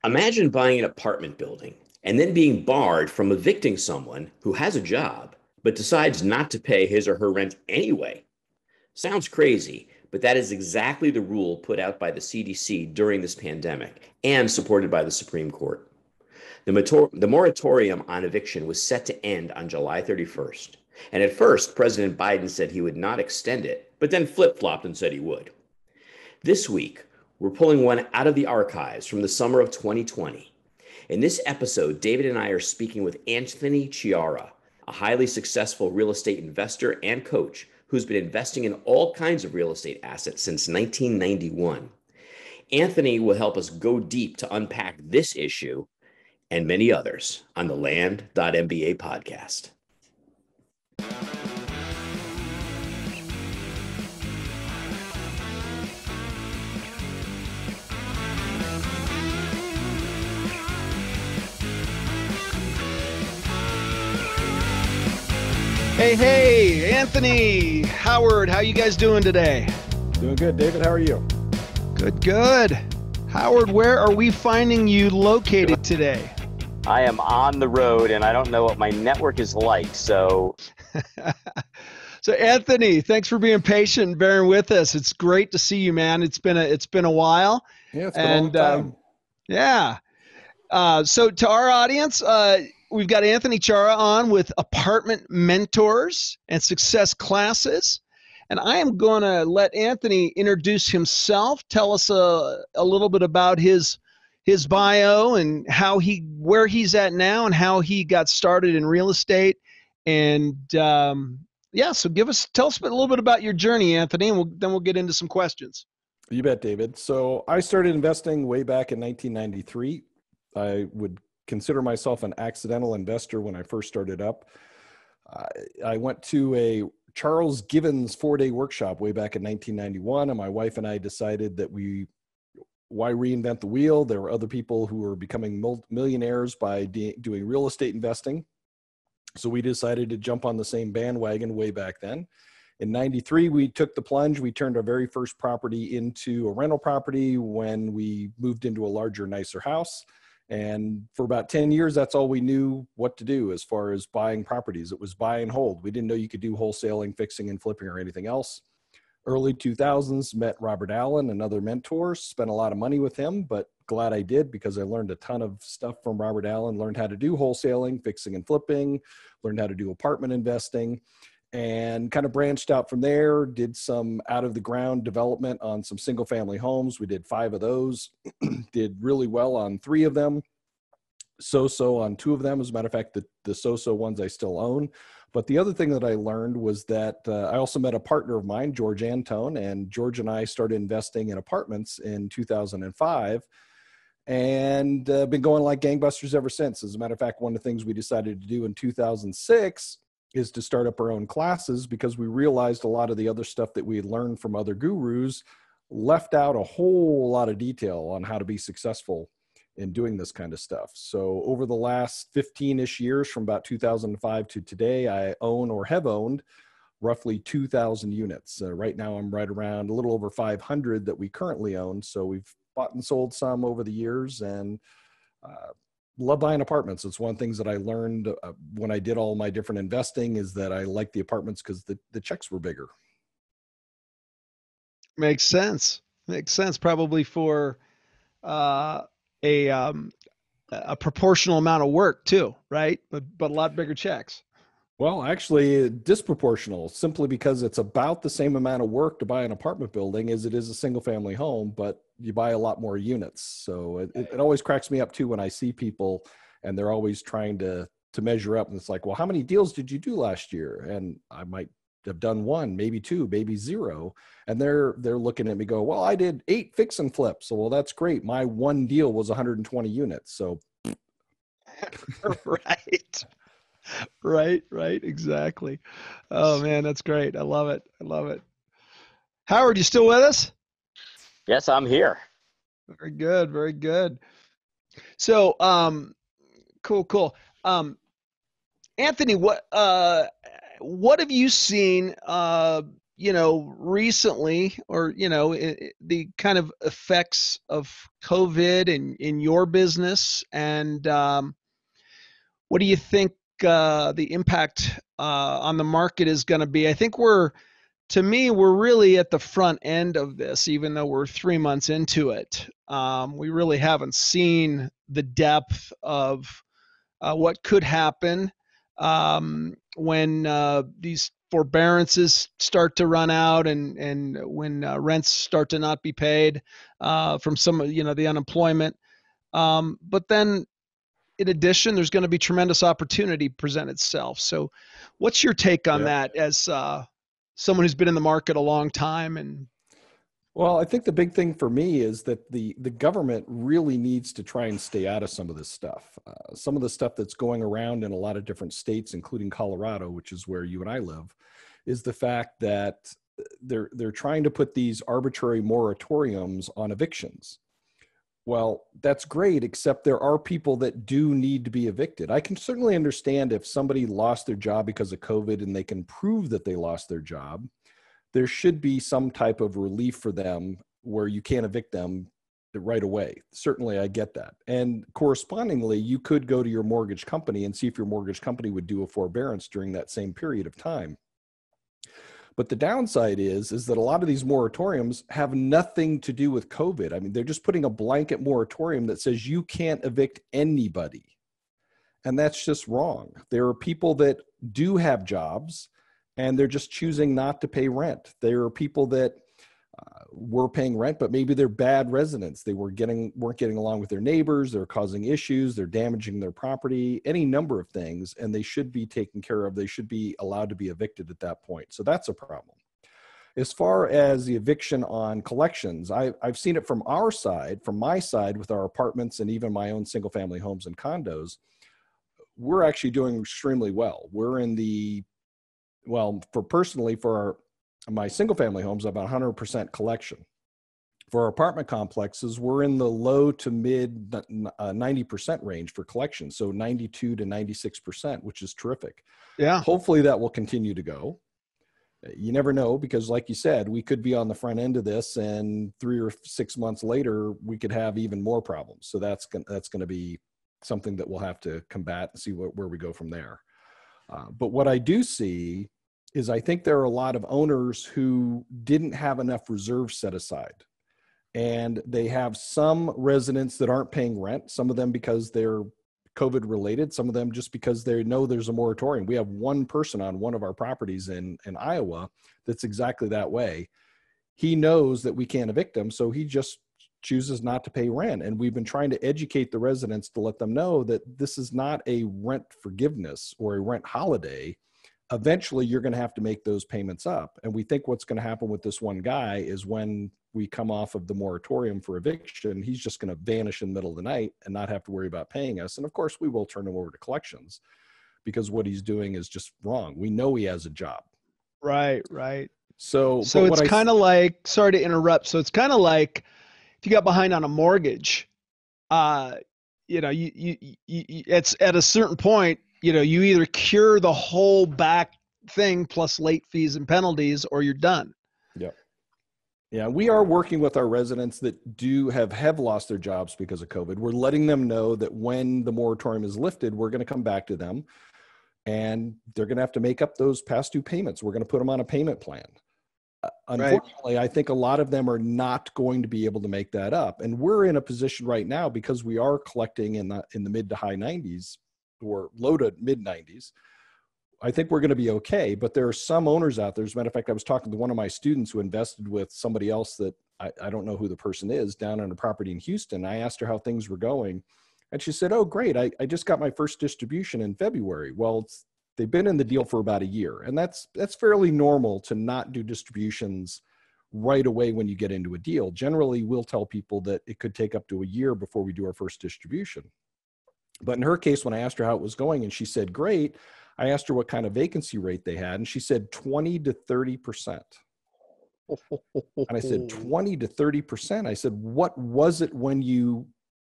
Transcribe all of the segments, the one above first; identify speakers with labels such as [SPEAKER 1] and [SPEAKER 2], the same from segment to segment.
[SPEAKER 1] Imagine buying an apartment building and then being barred from evicting someone who has a job but decides not to pay his or her rent anyway. Sounds crazy, but that is exactly the rule put out by the CDC during this pandemic and supported by the Supreme Court. The moratorium on eviction was set to end on July 31st. And at first, President Biden said he would not extend it, but then flip flopped and said he would. This week, we're pulling one out of the archives from the summer of 2020. In this episode, David and I are speaking with Anthoy Chara, a highly successful real estate investor and coach who's been investing in all kinds of real estate assets since 1991. Anthoy will help us go deep to unpack this issue and many others on the Land.MBA podcast.
[SPEAKER 2] Hey, Anthony, Howard, how you guys doing today?
[SPEAKER 3] Doing good, David. How are you?
[SPEAKER 2] Good. Howard, where are we finding you located today?
[SPEAKER 4] I am on the road and I don't know what my network is like, so.
[SPEAKER 2] So Anthony, thanks for being patient and bearing with us. It's great to see you, man. It's been a while.
[SPEAKER 3] Yeah, it's been a long time.
[SPEAKER 2] Yeah. So to our audience, we've got Anthoy Chara on with Apartment Mentors and Success Classes. And I am going to let Anthony introduce himself, tell us a little bit about his bio and where he's at now and how he got started in real estate. And so tell us a little bit about your journey, Anthony, and then we'll get into some questions.
[SPEAKER 3] You bet, David. So I started investing way back in 1993. I would consider myself an accidental investor when I first started up. I went to a Charles Givens 4-day workshop way back in 1991, and my wife and I decided that why reinvent the wheel? There were other people who were becoming millionaires by doing real estate investing. So we decided to jump on the same bandwagon way back then. In 93, we took the plunge. We turned our very first property into a rental property when we moved into a larger, nicer house. And for about 10 years, that's all we knew what to do as far as buying properties. It was buy and hold. We didn't know you could do wholesaling, fixing, and flipping or anything else. Early 2000s, met Robert Allen, another mentor, spent a lot of money with him, but glad I did because I learned a ton of stuff from Robert Allen, learned how to do wholesaling, fixing and flipping, learned how to do apartment investing, and kind of branched out from there, did some out of the ground development on some single family homes. We did 5 of those, did really well on 3 of them, so-so on 2 of them. As a matter of fact, the so-so ones I still own. But the other thing that I learned was that I also met a partner of mine, George Antone, and George and I started investing in apartments in 2005 and been going like gangbusters ever since. As a matter of fact, one of the things we decided to do in 2006 is to start up our own classes because we realized a lot of the other stuff that we had learned from other gurus left out a whole lot of detail on how to be successful in doing this kind of stuff. So over the last 15-ish years, from about 2005 to today, I own or have owned roughly 2,000 units. Right now, I'm right around a little over 500 that we currently own. So we've bought and sold some over the years and love buying apartments. It's one of the things that I learned when I did all my different investing is that I like the apartments because the checks were bigger.
[SPEAKER 2] Makes sense. Probably for a proportional amount of work too, right? But a lot bigger checks.
[SPEAKER 3] Well, actually disproportional, simply because it's about the same amount of work to buy an apartment building as it is a single family home, but you buy a lot more units. So it always cracks me up too when I see people and they're always trying to measure up. And it's like, well, how many deals did you do last year? And I might have done 1, maybe 2, maybe 0. And they're looking at me go, well, I did 8 fix and flips. So, well, that's great. My one deal was 120 units. So.
[SPEAKER 2] Right. Exactly. Oh man, that's great. I love it. Howard, you still with us?
[SPEAKER 4] Yes, I'm here.
[SPEAKER 2] Very good. So, cool. Anthony, what have you seen recently, or, the kind of effects of COVID in your business, and what do you think the impact on the market is going to be? I think to me, we're really at the front end of this, even though we're 3 months into it. We really haven't seen the depth of what could happen when these forbearances start to run out, and when rents start to not be paid from some of the unemployment. But then, in addition, there's going to be tremendous opportunity present itself. So, what's your take on that as someone who's been in the market a long time? And
[SPEAKER 3] well, I think the big thing for me is that the government really needs to try and stay out of some of this stuff. Some of the stuff that's going around in a lot of different states, including Colorado, which is where you and I live, is the fact that they're trying to put these arbitrary moratoriums on evictions. Well, that's great, except there are people that do need to be evicted. I can certainly understand if somebody lost their job because of COVID and they can prove that they lost their job. There should be some type of relief for them where you can't evict them right away. Certainly, I get that. And correspondingly, you could go to your mortgage company and see if your mortgage company would do a forbearance during that same period of time. But the downside is that a lot of these moratoriums have nothing to do with COVID. I mean, they're just putting a blanket moratorium that says you can't evict anybody. And that's just wrong. There are people that do have jobs and they're just choosing not to pay rent. There are people that were paying rent, but maybe they're bad residents. They weren't getting along with their neighbors. They're causing issues. They're damaging their property, any number of things, and they should be taken care of. They should be allowed to be evicted at that point. So that's a problem. As far as the eviction on collections, I've seen it from our side, from my side with our apartments and even my own single family homes and condos. We're actually doing extremely well. We're in the, well, for my single family homes, about 100% collection. For our apartment complexes, we're in the low to mid 90% range for collection. So 92 to 96%, which is terrific.
[SPEAKER 2] Yeah.
[SPEAKER 3] Hopefully that will continue to go. You never know, because like you said, we could be on the front end of this and 3 or 6 months later, we could have even more problems. So that's going to be something that we'll have to combat and see where we go from there. But what I do see is I think there are a lot of owners who didn't have enough reserves set aside. And they have some residents that aren't paying rent, some of them because they're COVID related, some of them just because they know there's a moratorium. We have one person on one of our properties in Iowa that's exactly that way. He knows that we can't evict him, so he just chooses not to pay rent. And we've been trying to educate the residents to let them know that this is not a rent forgiveness or a rent holiday. Eventually, you're going to have to make those payments up. And we think what's going to happen with this one guy is when we come off of the moratorium for eviction, he's just going to vanish in the middle of the night and not have to worry about paying us. And of course, we will turn him over to collections because what he's doing is just wrong. We know he has a job.
[SPEAKER 2] Right.
[SPEAKER 3] So
[SPEAKER 2] it's kind of like, sorry to interrupt. So it's kind of like if you got behind on a mortgage, it's at a certain point, you either cure the whole back thing plus late fees and penalties, or you're done.
[SPEAKER 3] Yep. Yeah, we are working with our residents that have lost their jobs because of COVID. We're letting them know that when the moratorium is lifted, we're going to come back to them and they're going to have to make up those past due payments. We're going to put them on a payment plan. Unfortunately, right. I think a lot of them are not going to be able to make that up. And we're in a position right now because we are collecting in the mid to high 90s or low to mid 90s. I think we're going to be okay, but there are some owners out there. As a matter of fact, I was talking to one of my students who invested with somebody else that I don't know who the person is down on a property in Houston. I asked her how things were going and she said, oh, great. I just got my first distribution in February. Well, they've been in the deal for about a year, and that's fairly normal to not do distributions right away when you get into a deal. Generally, we'll tell people that it could take up to a year before we do our first distribution. But in her case, when I asked her how it was going and she said, great, I asked her what kind of vacancy rate they had, and she said 20 to 30%. And I said, 20 to 30%? I said, what was it when you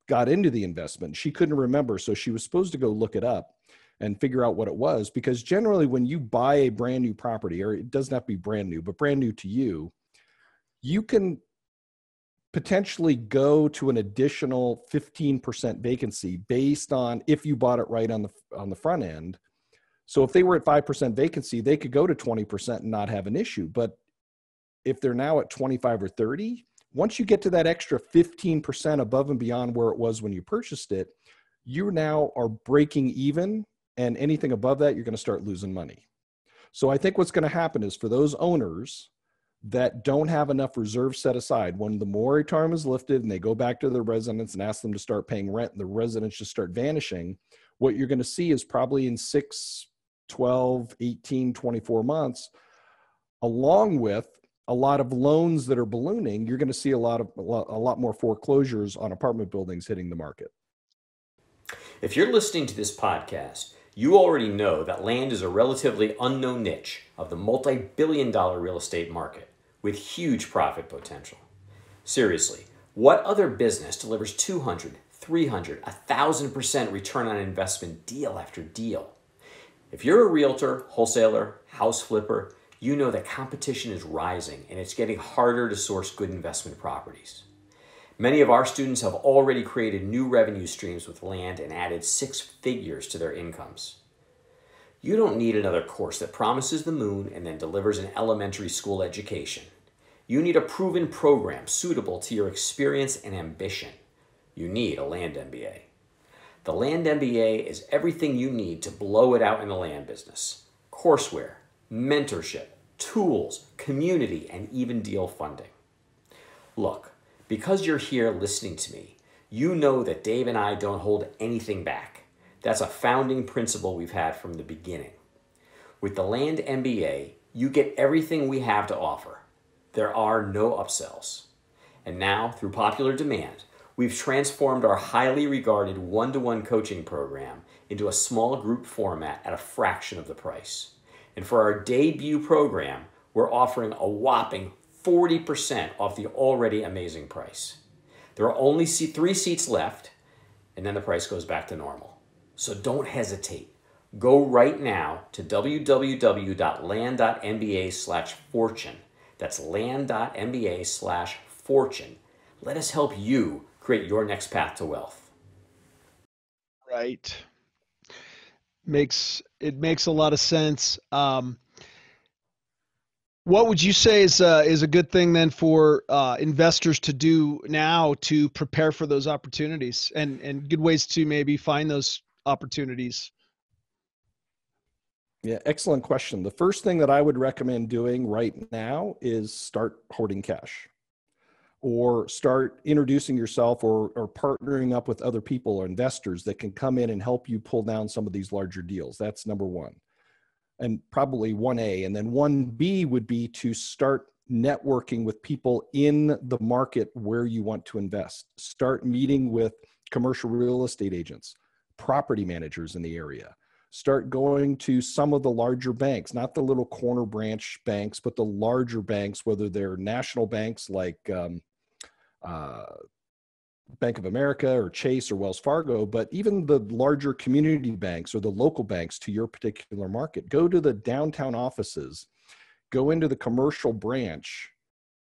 [SPEAKER 3] got into the investment? She couldn't remember, so she was supposed to go look it up. and figure out what it was. Because generally when you buy a brand new property, or it doesn't have to be brand new, but brand new to you, you can potentially go to an additional 15% vacancy based on if you bought it right on the front end. So if they were at 5% vacancy, they could go to 20% and not have an issue. But if they're now at 25 or 30, once you get to that extra 15% above and beyond where it was when you purchased it, you now are breaking even, and anything above that, you're going to start losing money. So I think what's going to happen is for those owners that don't have enough reserves set aside, when the moratorium is lifted and they go back to their residents and ask them to start paying rent and the residents just start vanishing, what you're going to see is probably in 6, 12, 18, 24 months, along with a lot of loans that are ballooning, you're going to see a lot more foreclosures on apartment buildings hitting the market.
[SPEAKER 1] If you're listening to this podcast, you already know that land is a relatively unknown niche of the multi-billion-dollar real estate market with huge profit potential. Seriously, what other business delivers 200, 300, 1,000% return on investment deal after deal? If you're a realtor, wholesaler, house flipper, you know that competition is rising and it's getting harder to source good investment properties. Many of our students have already created new revenue streams with land and added 6 figures to their incomes. You don't need another course that promises the moon and then delivers an elementary school education. You need a proven program suitable to your experience and ambition. You need a Land MBA. The Land MBA is everything you need to blow it out in the land business. Courseware, mentorship, tools, community, and even deal funding. Look, because you're here listening to me, you know that Dave and I don't hold anything back. That's a founding principle we've had from the beginning. With the Land MBA, you get everything we have to offer. There are no upsells. And now, through popular demand, we've transformed our highly regarded one-to-one coaching program into a small group format at a fraction of the price. And for our debut program, we're offering a whopping 40% off the already amazing price. There are only 3 seats left, and then the price goes back to normal. So don't hesitate. Go right now to www.land.mba/fortune. That's land.mba/fortune. Let us help you create your next path to wealth.
[SPEAKER 2] Right. It makes a lot of sense. What would you say is a good thing then for investors to do now to prepare for those opportunities, and good ways to maybe find those opportunities?
[SPEAKER 3] Yeah, excellent question. The first thing that I would recommend doing right now is start hoarding cash, or start introducing yourself or partnering up with other people or investors that can come in and help you pull down some of these larger deals. That's number one. And probably 1A. And then 1B would be to start networking with people in the market where you want to invest. Start meeting with commercial real estate agents, property managers in the area. Start going to some of the larger banks, not the little corner branch banks, but the larger banks, whether they're national banks like Bank of America or Chase or Wells Fargo, but even the larger community banks or the local banks to your particular market. Go to the downtown offices, go into the commercial branch,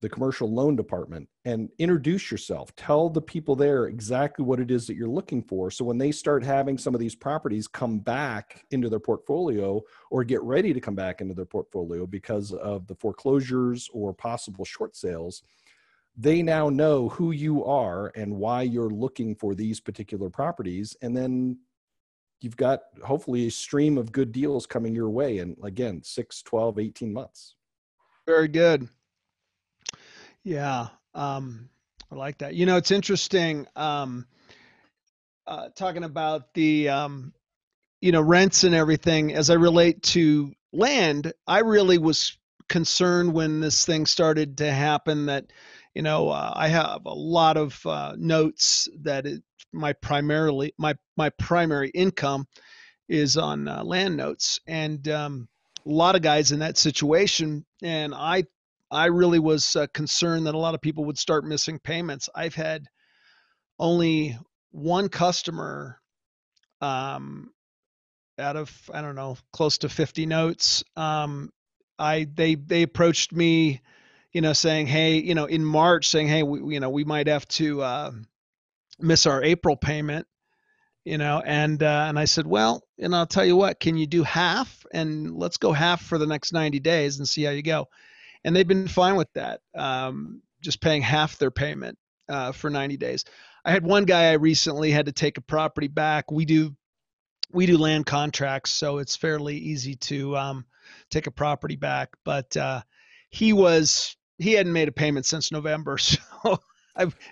[SPEAKER 3] the commercial loan department, and introduce yourself. Tell the people there exactly what it is that you're looking for. So when they start having some of these properties come back into their portfolio or get ready to come back into their portfolio because of the foreclosures or possible short sales, they now know who you are and why you're looking for these particular properties. And then you've got hopefully a stream of good deals coming your way. And again, 6, 12, 18 months.
[SPEAKER 2] Very good. Yeah. I like that. It's interesting, talking about the, rents and everything as I relate to land. I really was concerned when this thing started to happen that, I have a lot of notes that my primary income is on land notes, and a lot of guys in that situation. And I really was concerned that a lot of people would start missing payments. I've had only one customer out of, I don't know, close to 50 notes. They approached me, saying, hey, in March, saying, hey, we might have to miss our April payment, and I said, well, I'll tell you what, can you do half? And let's go half for the next 90 days and see how you go. And they've been fine with that, just paying half their payment for 90 days. I had one guy I recently had to take a property back. We do land contracts, so it's fairly easy to take a property back. But he hadn't made a payment since November, so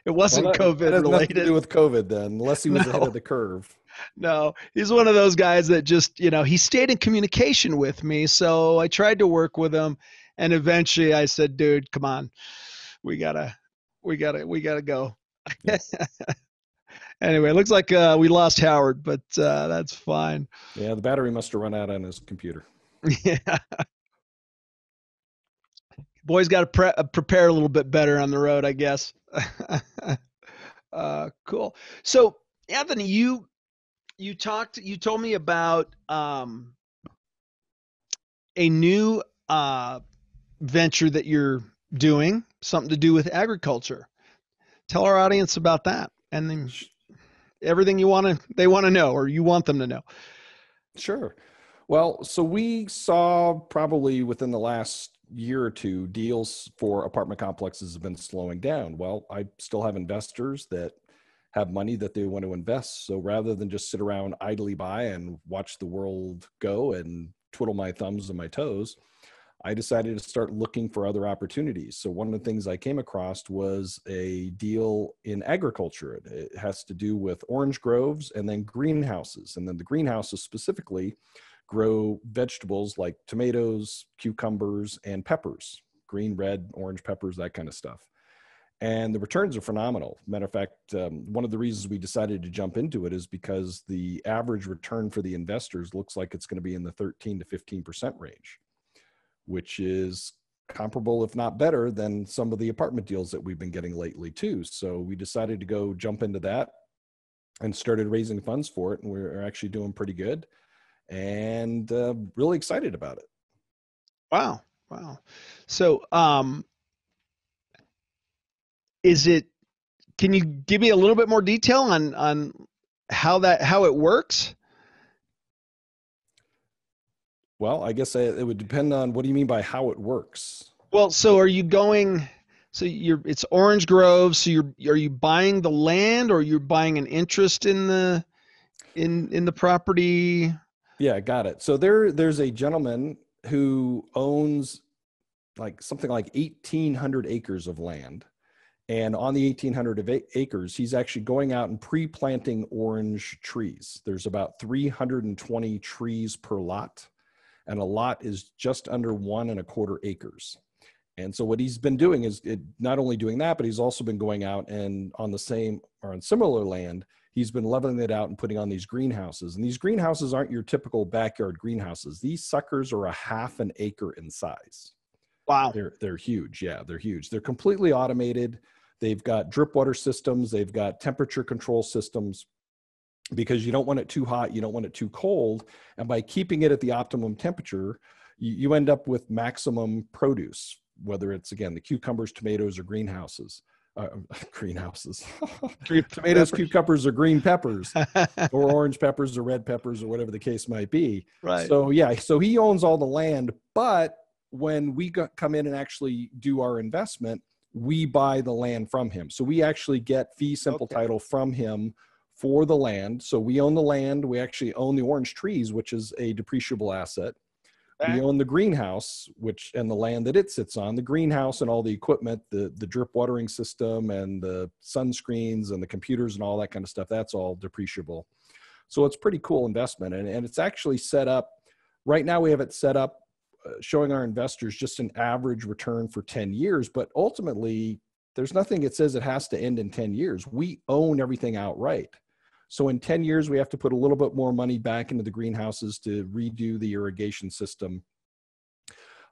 [SPEAKER 2] it wasn't COVID
[SPEAKER 3] that has
[SPEAKER 2] related.
[SPEAKER 3] nothing to do with COVID then, unless he was ahead
[SPEAKER 2] No.
[SPEAKER 3] of the curve.
[SPEAKER 2] No, he's one of those guys that just, he stayed in communication with me. So I tried to work with him, and eventually I said, dude, come on, we gotta go.
[SPEAKER 3] Yeah.
[SPEAKER 2] Anyway, it looks like we lost Howard, but that's fine.
[SPEAKER 3] Yeah, the battery must have run out on his computer.
[SPEAKER 2] Yeah. Boys got to prepare a little bit better on the road, I guess. Cool. So, Anthony, you told me about a new venture that you're doing, something to do with agriculture. Tell our audience about that, and then everything they want to know, or you want them to know.
[SPEAKER 3] Sure. Well, so we saw probably within the last year or two, deals for apartment complexes have been slowing down. Well, I still have investors that have money that they want to invest. So rather than just sit around idly by and watch the world go and twiddle my thumbs and my toes, I decided to start looking for other opportunities. So one of the things I came across was a deal in agriculture. It has to do with orange groves and then greenhouses. And then the greenhouses specifically grow vegetables like tomatoes, cucumbers, and peppers, green, red, orange peppers, that kind of stuff. And the returns are phenomenal. Matter of fact, one of the reasons we decided to jump into it is because the average return for the investors looks like it's going to be in the 13 to 15% range, which is comparable, if not better, than some of the apartment deals that we've been getting lately too. So we decided to go jump into that and started raising funds for it. And we're actually doing pretty good and really excited about it.
[SPEAKER 2] Wow. So, can you give me a little bit more detail on how it works?
[SPEAKER 3] Well, I guess it would depend on, what do you mean by how it works?
[SPEAKER 2] Well, so are you going, it's orange groves. So are you buying the land, or you're buying an interest in the property?
[SPEAKER 3] Yeah, got it. So there's a gentleman who owns something like 1,800 acres of land. And on the 1,800 acres, he's actually going out and pre-planting orange trees. There's about 320 trees per lot, and a lot is just under 1.25 acres. And so what he's been doing is not only doing that, but he's also been going out and on the same or on similar land, he's been leveling it out and putting on these greenhouses. And these greenhouses aren't your typical backyard greenhouses. These suckers are 1/2 acre in size.
[SPEAKER 2] Wow.
[SPEAKER 3] They're huge. Yeah, they're huge. They're completely automated. They've got drip water systems. They've got temperature control systems, because you don't want it too hot. You don't want it too cold. And by keeping it at the optimum temperature, you end up with maximum produce, whether it's, again, the cucumbers, tomatoes, or greenhouses. Tomatoes, cucumbers, or green peppers, or orange peppers, or red peppers, or whatever the case might be.
[SPEAKER 2] Right.
[SPEAKER 3] So yeah, so he owns all the land, but when we come in and actually do our investment, we buy the land from him. So we actually get fee simple title from him for the land. So we own the land. We actually own the orange trees, which is a depreciable asset. We own the greenhouse, and the land that it sits on, the greenhouse and all the equipment, the drip watering system and the sunscreens and the computers and all that kind of stuff. That's all depreciable. So it's a pretty cool investment. And it's actually set up, right now we have it set up showing our investors just an average return for 10 years. But ultimately, there's nothing that says it has to end in 10 years. We own everything outright. So in 10 years, we have to put a little bit more money back into the greenhouses to redo the irrigation system.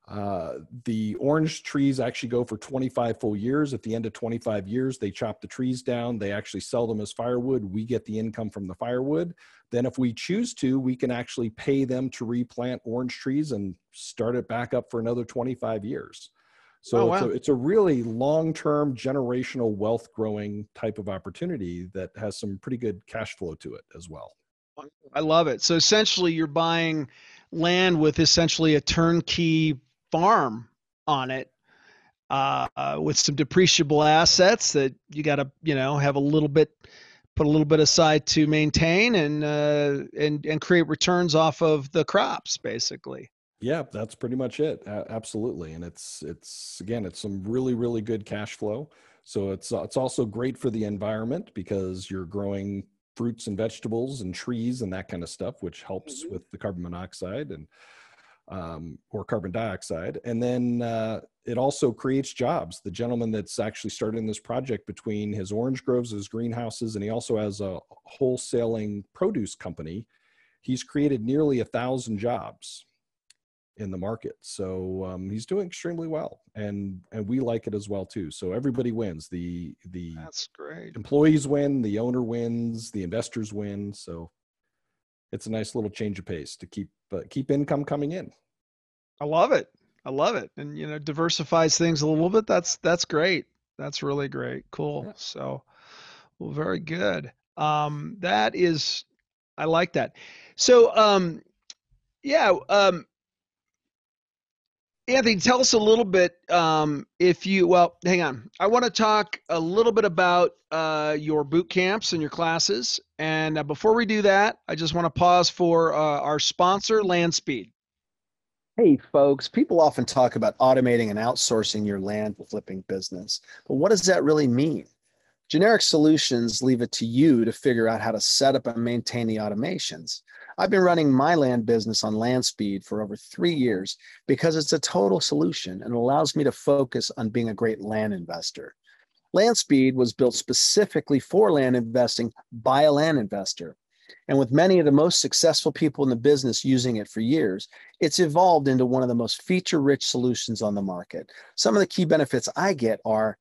[SPEAKER 3] The orange trees actually go for 25 full years. At the end of 25 years, they chop the trees down. They actually sell them as firewood. We get the income from the firewood. Then if we choose to, we can actually pay them to replant orange trees and start it back up for another 25 years. So it's a really long-term generational wealth growing type of opportunity that has some pretty good cash flow to it as well.
[SPEAKER 2] I love it. So essentially you're buying land with essentially a turnkey farm on it, with some depreciable assets that you got to, have put a little bit aside to maintain and create returns off of the crops, basically.
[SPEAKER 3] Yeah, that's pretty much it. Absolutely. And it's again, it's some really, really good cash flow. So it's also great for the environment because you're growing fruits and vegetables and trees and that kind of stuff, which helps with the carbon monoxide and or carbon dioxide. And then it also creates jobs. The gentleman that's actually starting this project, between his orange groves, his greenhouses, and he also has a wholesaling produce company, he's created nearly 1,000 jobs in the market. So he's doing extremely well, and we like it as well too. So everybody wins. The
[SPEAKER 2] That's great.
[SPEAKER 3] Employees win, the owner wins, the investors win. So it's a nice little change of pace to keep income coming in.
[SPEAKER 2] I love it. And diversifies things a little bit. That's great. That's really great. Cool. Yeah. So, well, very good. I like that. So, Anthony, tell us a little bit, hang on. I want to talk a little bit about your boot camps and your classes. And before we do that, I just want to pause for our sponsor, LandSpeed.
[SPEAKER 5] Hey, folks, people often talk about automating and outsourcing your land flipping business. But what does that really mean? Generic solutions leave it to you to figure out how to set up and maintain the automations. I've been running my land business on LandSpeed for over 3 years because it's a total solution and allows me to focus on being a great land investor. LandSpeed was built specifically for land investing by a land investor. And with many of the most successful people in the business using it for years, it's evolved into one of the most feature-rich solutions on the market. Some of the key benefits I get are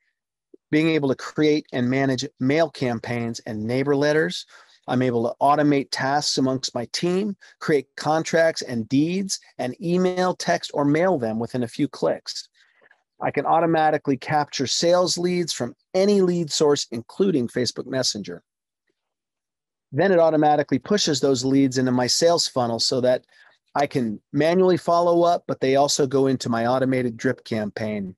[SPEAKER 5] being able to create and manage mail campaigns and neighbor letters. I'm able to automate tasks amongst my team, create contracts and deeds, and email, text, or mail them within a few clicks. I can automatically capture sales leads from any lead source, including Facebook Messenger. Then it automatically pushes those leads into my sales funnel so that I can manually follow up, but they also go into my automated drip campaign.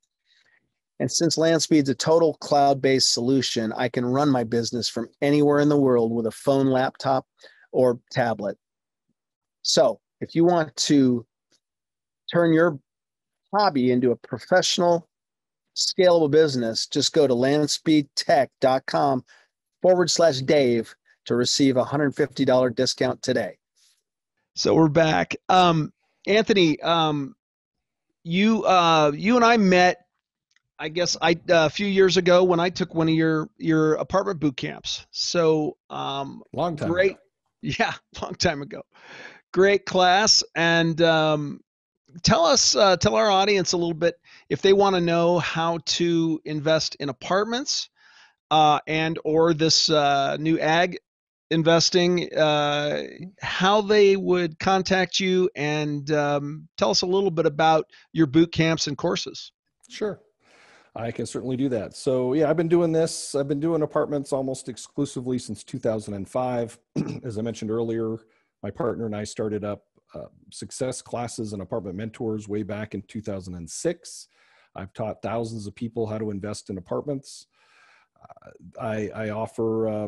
[SPEAKER 5] And since LandSpeed's a total cloud-based solution, I can run my business from anywhere in the world with a phone, laptop, or tablet. So if you want to turn your hobby into a professional, scalable business, just go to landspeedtech.com/Dave to receive a $150 discount today.
[SPEAKER 2] So we're back. Anthony, you and I met, I guess, a few years ago when I took one of your apartment boot camps. So
[SPEAKER 3] long time
[SPEAKER 2] great
[SPEAKER 3] ago.
[SPEAKER 2] Yeah, long time ago. Great class. And tell our audience a little bit, if they want to know how to invest in apartments and or this new ag investing, how they would contact you, and tell us a little bit about your boot camps and courses.
[SPEAKER 3] Sure. I can certainly do that. So yeah, I've been doing this. I've been doing apartments almost exclusively since 2005. As I mentioned earlier, my partner and I started up success classes and apartment mentors way back in 2006. I've taught thousands of people how to invest in apartments. I offer I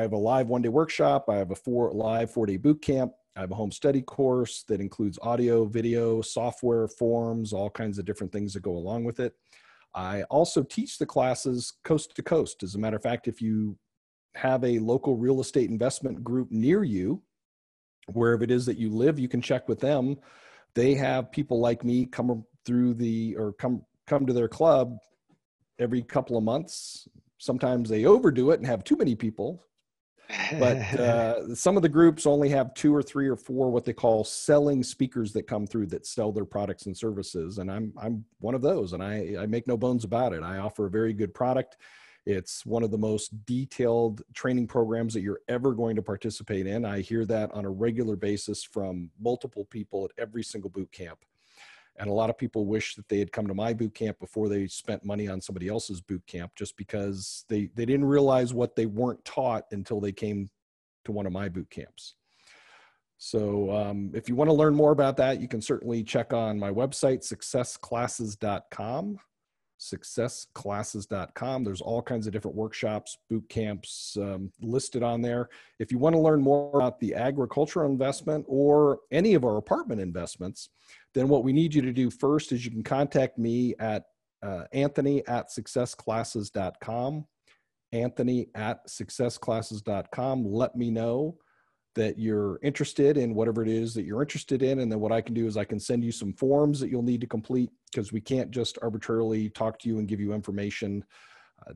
[SPEAKER 3] have a live one-day workshop. I have a live 4-day boot camp. I have a home study course that includes audio, video, software, forms, all kinds of different things that go along with it. I also teach the classes coast to coast. As a matter of fact, if you have a local real estate investment group near you, wherever it is that you live, you can check with them. They have people like me come to their club every couple of months. Sometimes they overdo it and have too many people. But some of the groups only have 2 or 3 or 4 what they call selling speakers that come through that sell their products and services. And I'm one of those, and I make no bones about it. I offer a very good product. It's one of the most detailed training programs that you're ever going to participate in. I hear that on a regular basis from multiple people at every single boot camp. And a lot of people wish that they had come to my boot camp before they spent money on somebody else's boot camp, just because they didn't realize what they weren't taught until they came to one of my boot camps. So if you want to learn more about that, you can certainly check on my website, successclasses.com. successclasses.com. There's all kinds of different workshops, boot camps listed on there. If you want to learn more about the agricultural investment or any of our apartment investments, then what we need you to do first is you can contact me at Anthony@successclasses.com. Anthony@successclasses.com. Let me know that you're interested in whatever it is that you're interested in. And then what I can do is I can send you some forms that you'll need to complete, because we can't just arbitrarily talk to you and give you information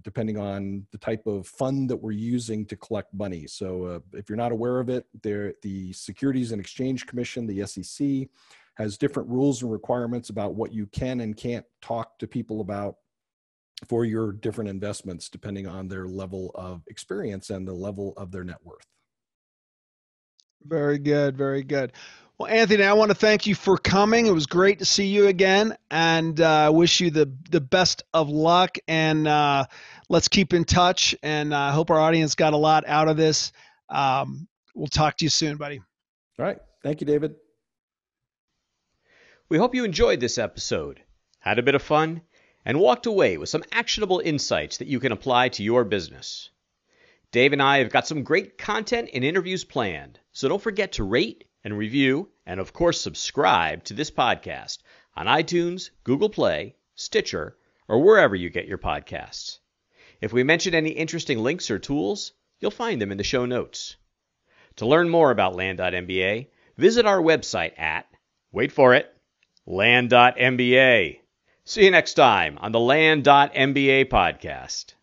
[SPEAKER 3] depending on the type of fund that we're using to collect money. So if you're not aware of it, the Securities and Exchange Commission, the SEC, has different rules and requirements about what you can and can't talk to people about for your different investments, depending on their level of experience and the level of their net worth.
[SPEAKER 2] Very good. Very good. Well, Anthony, I want to thank you for coming. It was great to see you again, and I wish you the best of luck, and let's keep in touch, and I hope our audience got a lot out of this. We'll talk to you soon, buddy.
[SPEAKER 3] All right. Thank you, David.
[SPEAKER 1] We hope you enjoyed this episode, had a bit of fun, and walked away with some actionable insights that you can apply to your business. Dave and I have got some great content and interviews planned, so don't forget to rate and review, and of course subscribe to this podcast on iTunes, Google Play, Stitcher, or wherever you get your podcasts. If we mention any interesting links or tools, you'll find them in the show notes. To learn more about Land.MBA, visit our website at, wait for it, Land.MBA. See you next time on the Land.MBA podcast.